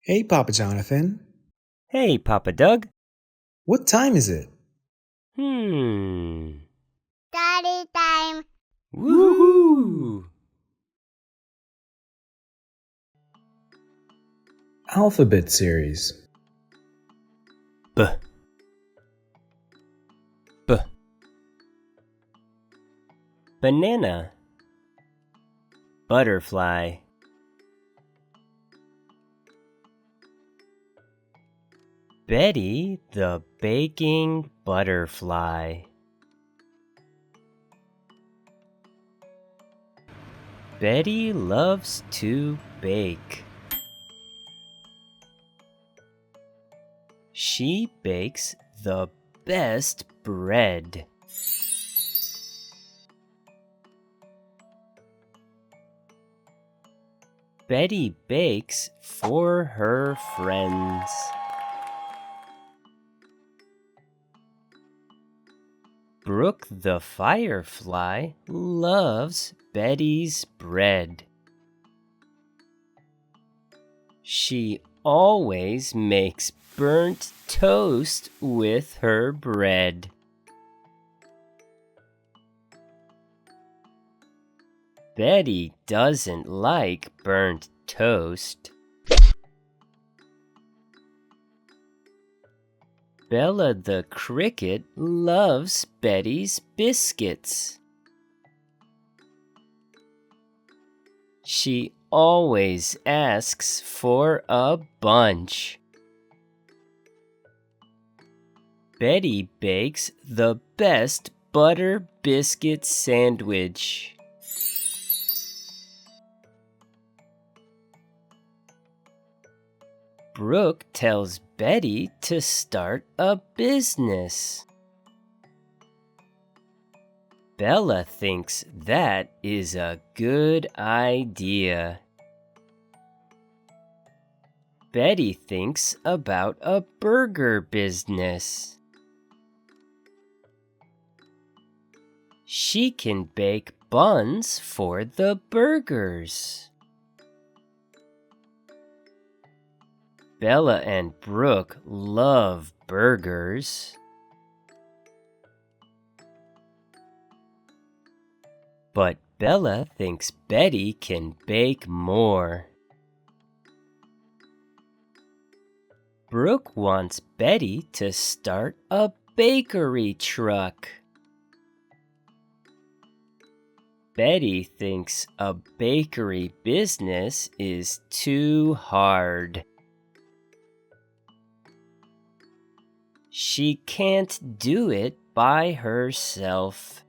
Hey, Papa Jonathan. Hey, Papa Doug. What time is it? Story time. Woohoo! Alphabet series. B. B. Banana. Butterfly. Betty the baking butterfly. Betty loves to bake. She bakes the best bread. Betty bakes for her friends. Brooke the firefly loves Betty's bread. She always makes burnt toast with her bread. Betty doesn't like burnt toast. Bella the cricket loves Betty's biscuits. She always asks for a bunch. Betty bakes the best butter biscuit sandwich. Brooke tells Betty to start a business. Bella thinks that is a good idea. Betty thinks about a burger business. She can bake buns for the burgers. Bella and Brooke love burgers. But Bella thinks Betty can bake more. Brooke wants Betty to start a bakery truck. Betty thinks a bakery business is too hard. She can't do it by herself.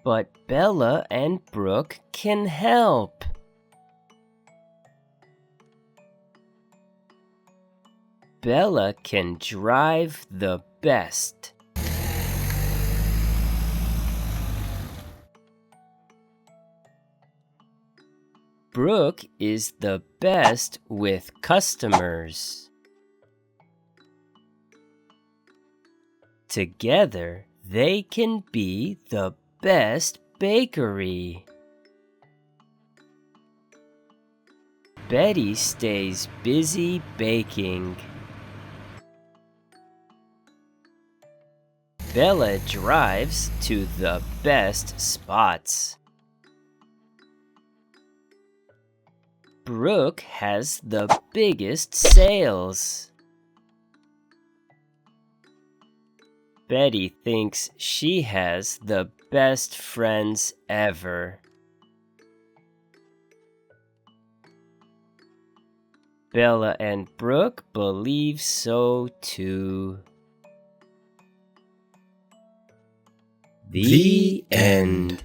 But Bella and Brooke can help. Bella can drive the best. Brooke is the best with customers. Together, they can be the best bakery. Betty stays busy baking. Bella drives to the best spots. Brooke has the biggest sales. Betty thinks she has the best friends ever. Bella and Brooke believe so too. The end.